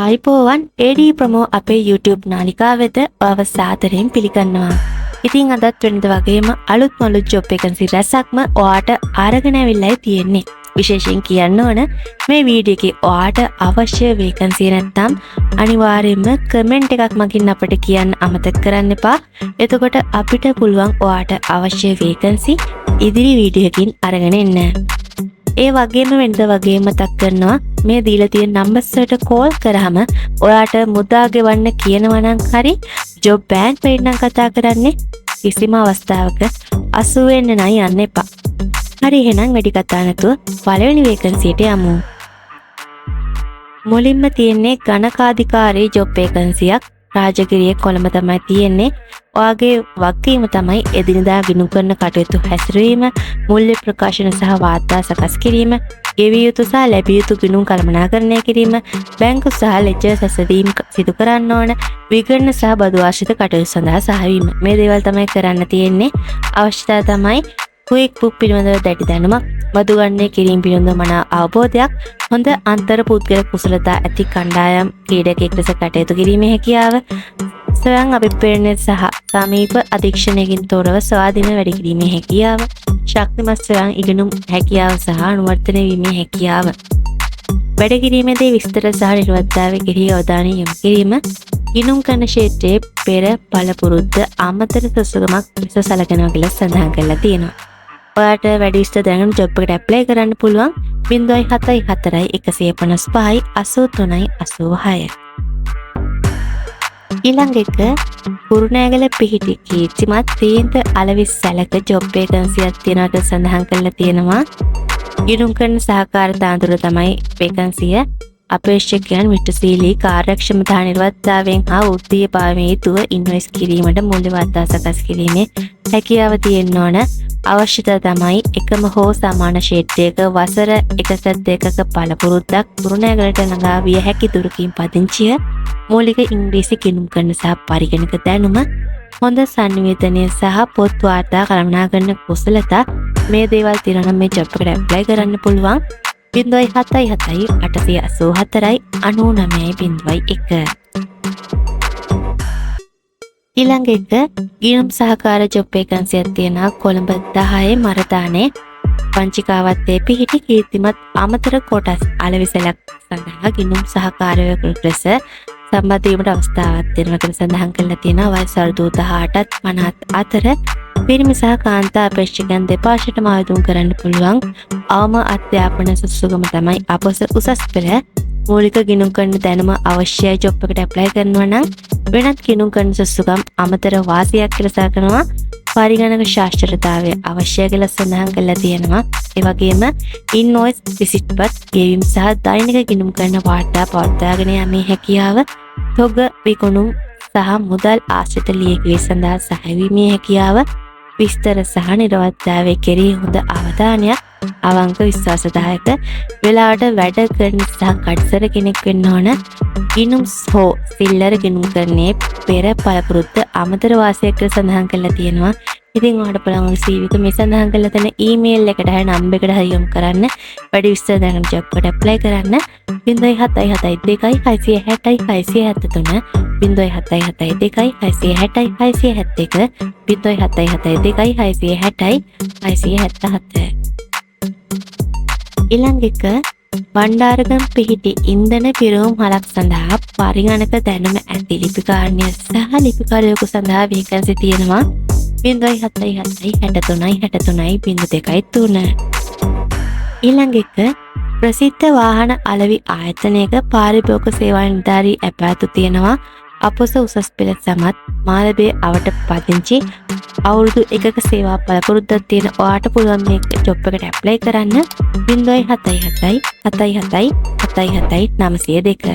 ආයිබෝවන් AD ප්‍රමෝ අපේ YouTube නාලිකාව වෙත ඔබව සාදරයෙන් පිළිගන්නවා. ඉතින් අදත් වෙනද වගේම අලුත් මලුත් ජොබ් එකන්සි රැසක්ම ඔයාට අරගෙන ඇවිල්ලායි තියෙන්නේ. විශේෂයෙන් කියන්න ඕන මේ වීඩියෝ එකේ ඔයාට අවශ්‍ය වේකන්සි නැත්නම් අනිවාර්යයෙන්ම කමෙන්ට් එකක් මගින් අපිට කියන්න අමතක කරන්න එපා. එතකොට අපිට පුළුවන් ඔයාට අවශ්‍ය වේකන්සි ඉදිරි වීඩියෝ එකකින් අරගෙන එන්න. ඒ වගේම වෙනද වගේ මතක් කරනවා මේ දීලා තියෙන නම්බර්ස් වලට කෝල් කරාම ඔයාට මුදා ගෙවන්න කියනවා නම් හරි ජොබ් බෑන්ක් වලින් නම් කතා කරන්නේ කිසිම අවස්ථාවක අසු වෙන්න නයි යන්න එපා. හරි එහෙනම් වැඩි කතා නැතුව පළවෙනි වේකන්සියට යමු. මුලින්ම තියෙන්නේ ගණකාධිකාරී ජොබ් වේකන්සියක්. රාජගිරියේ කොළඹ තමයි තියෙන්නේ. ඔයාගේ වගකීම තමයි එදිනදා ගිණුම් කරන කටයුතු හැසිරවීම, මූල්‍ය ප්‍රකාශන සහ වාර්තා සකස් කිරීම, ගෙවිය යුතු සහ ලැබිය යුතු ගිණුම් කළමනාකරණය කිරීම, බැංකු සහ ලෙජර් සැසඳීම් සිදු කරන්න ඕන, විගණන සහ බදු ආශ්‍රිත කටයුතු සඳහා සහවීම. මේ දේවල් තමයි කරන්න තියෙන්නේ. අවශ්‍යතාව තමයි ක්වික් බුක් පිළිබඳව දැඩි දැනුමක්, බදු ගණනය කිරීම පිළිබඳව මනා අවබෝධයක්, හොඳ අන්තර් පුද්ගල කුසලතා ඇති කණ්ඩායම් ක්‍රීඩකයෙක් ලෙස කටයුතු කිරීමේ හැකියාව, ස්වයං අභිප්‍රේරණය සහ සමීප අධීක්ෂණයකින් තොරව ස්වාධීන වැඩ කිරීමේ හැකියාව, ශක්තිමත් ස්වයං ඉගෙනුම් හැකියාව සහ අනුවර්තනය වීමේ හැකියාව, වැඩ කිරීමේදී විස්තර සහ නිර්වද්‍යාව කෙරෙහි අවධානය යොමු කිරීම, ගිණුම් කරන ක්ෂේත්‍රයේ පෙර පළපුරුද්ද අමතර සුසුකමක් ලෙස සැලකෙනවා කියලා සඳහන් කරලා තියෙනවා. ඔයාට වැඩි විස්තර දැනගෙන ජොබ් එකට ඇප්ලයි කරන්න පුළුවන් 074 155 83 86. ඊළඟ එක කුරුණෑගල පිහිටි කීර්තිමත් තීන්ත අලවිස් සැලක ජොබ් වේකන්සියක් තියෙනවා කියලා සඳහන් කරලා තියෙනවා. ගිණුම් කරන සහකාර තාන්දුර තමයි වේකන්සිය. අපේක්ෂකයන් විශ්වශීලී කාර්යක්ෂමතා නිර්වද්‍යාවෙන් හා වෘත්තීය භාවයෙන් යුතුව ඉන්වොයිස් කිරීමට මූල්‍ය වාර්තා සකස් කිරීමේ හැකියාව තියෙන්න ඕන. අවශ්‍යතාව තමයි එකම හෝ සමාන ක්ෂේත්‍රයක වසර 1.2ක පළපුරුද්දක් කුරුණෑගලට ළඟා විය හැකි දුරකින් පදිංචිය, මූලික ඉංග්‍රීසි ගිණුම් කරන සහ පරිගණක දැනුම, හොඳ සංවේදනය සහ පොත් වාර්තා කළමනාකරන කුසලතා. මේ දේවල් තියෙනවා නම් මේ ජොබ් එකට ඇප්ලයි කරන්න පුළුවන්. 077 884 99.1. ඊළඟ එක ගිණුම් සහකාර ජොබ් වේකන්සියක් තියෙනවා කොළඹ 10 මරදානේ පංචිකාවත්තේ පිහිටි කීර්තිමත් අමතර කොටස් අලවිසලක් සඳහා ගිණුම් සහකාරයෙකු ලෙස සම්බන්ධ වීමට අවස්ථාවක් දෙනවා කියලා සඳහන් කරලා තියෙනවා. වයස අවුරුදු 18ත් 50ත් අතර පිරිමි සහ කාන්තා අපේක්ෂකයන් දෙපාර්ශ්වයටම ආයෝජනය කරන්න පුළුවන්. අවම අධ්‍යාපන සුසුකම තමයි අපොස උසස් පෙළ. මූලික ගිණුම් කරන දැනුම අවශ්‍යයි. ජොබ් එකට ඇප්ලයි කරනවා නම් වෙනත් ගිණුම් කරන සුසුකම් අමතර වාසියක් කියලා සලකනවා. පරිගණක ශාස්ත්‍රතාවය අවශ්‍යයි කියලා සඳහන් කරලා තියෙනවා. ඒ වගේම ඉන්වොයිස් රිසිට් පත් ගෙවීම සහ දෛනික ගිණුම් කරන වාර්තා පවත්වාගෙන යාමේ හැකියාව, තොග විකුණුම් සහ මුදල් ආශ්‍රිත ලියකිලි සඳහා සහවීමේ හැකියාව, විස්තර සහ නිර්වද්‍යාවේ කෙරෙහි හොඳ අවධානයක්, අවංක විශ්වාසදායක වෙලාවට වැඩ කරන සහ කඩසර කෙනෙක් වෙන්න ඕන. ගිණුම් හෝ සිල්ලර ගිණුම් කරන්නේ පෙර පළපුරුද්ද අමතර වාසියක් කියලා සඳහන් කරලා තියෙනවා. ඉතින් ඔයාලට පුළුවන් CV එක මේ සඳහන් කරලා තියෙන ඊමේල් එකට හරි නම්බර් එකට හරි යොමු කරන්න. වැඩි විස්තර දැනගන්න ජොබ් එකට ඇප්ලයි කරන්න. 077 2 660 673 077 2 660 671 077 2 660 677. ඊළඟ එක බණ්ඩාරගම් පිහිටි ඉන්ධන පිරවුම් හලක් සඳහා පරිගණක දැනුම ඇති ලිපිකාරණිය සහ ලිපිකාරයෙකු සඳහා වේකන්සි තියෙනවා. 077 63 63 02 3. ඊළඟ එක ප්‍රසිද්ධ වාහන අලෙවි ආයතනයක පාරිභෝගික සේවා නිලධාරී ඇපාතු තියෙනවා. අපොස උසස් පෙළ සමත් මාළඹේ අවට පදිංචි අවුරුදු 1ක සේවා පළපුරුද්දක් තියෙන ඔයාට පුළුවන් මේ ජොබ් එකට ඇප්ලයි කරන්න. 077 77 77 902.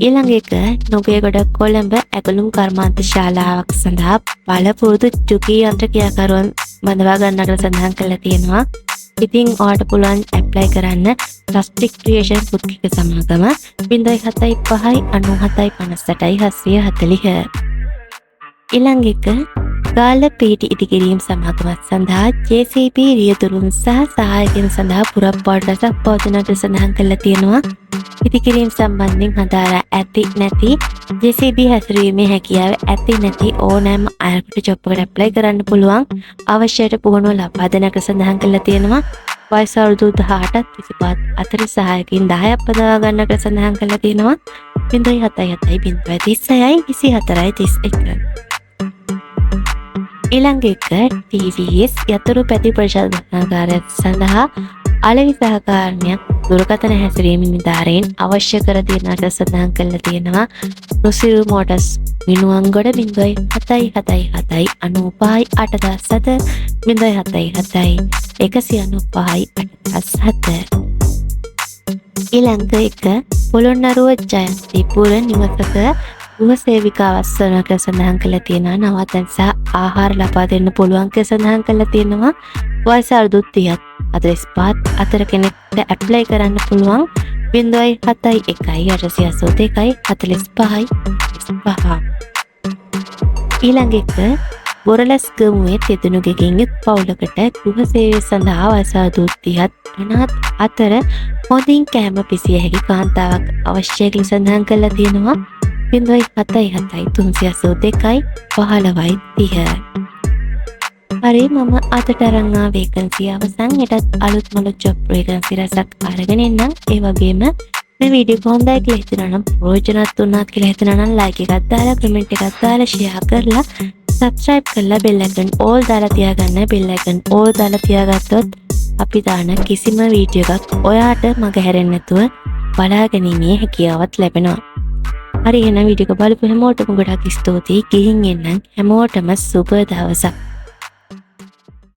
ඊළඟ එක නුගේගොඩ කොළඹ ඇගලුම් කර්මාන්ත ශාලාවක් සඳහා පළපුරුදු චුකී යන්ත්‍ර ක්‍රියාකරුවන් බඳවා ගන්නට සඳහන් කරලා තියෙනවා. ඉතින් ඔයාට පුළුවන් ඇප්ලයි කරන්න ප්ලාස්ටික් ක්‍රියේෂන් පුත්කික සමාගම 075 97 58 740. ඊළඟ එක ගාල්ල පිහිටි ඉදිකිරීම් සමාගමක් සඳහා JCB රියදුරුන් සහ සහායකයන් සඳහා පුරප්පාඩු රැසක් පවතිනට සඳහන් කරලා තියෙනවා. ඉදිකිරීම් සම්බන්ධයෙන් හදාරා ඇති නැති JCB හැසිරීමේ හැකියාව ඇති නැති ඕනෑම අයෙකුට ජොබ් එකට ඇප්ලයි කරන්න පුළුවන්. අවශ්‍යයට පුහුණුව ලබා දෙනක සඳහන් කරලා තියෙනවා. වයස අවුරුදු 18ත් 25 අතර සහායකින් 10ක් පදවා ගන්නකට සඳහන් කරලා තියෙනවා. 077 036 24 31. ඊළඟ එක TVS යතුරු පැති ප්‍රශාසනාගාරය සඳහා අලෙවි සහකාරණයක් දුරකථන හැසිරීමේ නිලධාරීන් අවශ්‍ය කර තියනට සඳහන් කරලා තියෙනවා. රුසිරු මෝටර්ස් මිනුවන්ගොඩ 0777 95 87 077 195 ඊළඟ එක පොළොන්නරුව ජයන්තිපුර නිවසක ගෘහ සේවිකාවක් සනක සඳහන් කරලා තියෙනවා. නවාතැන් සහ ආහාර ලබා දෙන්න පුළුවන් කියලා සඳහන් කරලා තියෙනවා. වයස අවුරුදු 30ත් 45 අතර කෙනෙක්ට ඇප්ලයි කරන්න පුළුවන්. 071 882 45 5. ඊළඟ එක බොරලස් ගමුවේ තෙදුණුගෙකින් යුත් පවුලකට ගෘහ සේවය සඳහා වයස අවුරුදු 30ත් 50ත් අතර හොඳින් කෑම පිසිය හැකි කාන්තාවක් අවශ්‍ය කියලා සඳහන් කරලා තියෙනවා. 077 382 15 30. හරි මම අදට අරන් ආ වේකන්සි අවසන්. හෙටත් අලුත් මලුත් ජොබ් වේකන්සි රසක් අරගෙන එන්නම්. ඒ වගේම මේ වීඩියෝ හොඳයි කියලා හිතනවා නම් ප්‍රයෝජනවත් වුණාත් කියලා හිතනවා නම් ලයික් එකක් දාලා කමෙන්ට් එකක් දාලා ෂෙයා කරලා සබ්ස්ක්‍රයිබ් කරලා බෙල් අයිකන් ඕල් දාලා තියාගන්න. බෙල් අයිකන් ඕල් දාලා තියාගත්තොත් අපි දාන කිසිම වීඩියෝ එකක් ඔයාට මග හැරෙන්නේ නැතුව බලා ගැනීමේ හැකියාවක් ලැබෙනවා. හරි එහෙනම් වීඩියෝ එක බලපු හැමෝටම ගොඩක් ස්තුතියි. ගිහින් එන්නම්. හැමෝටම සුබ දවසක්.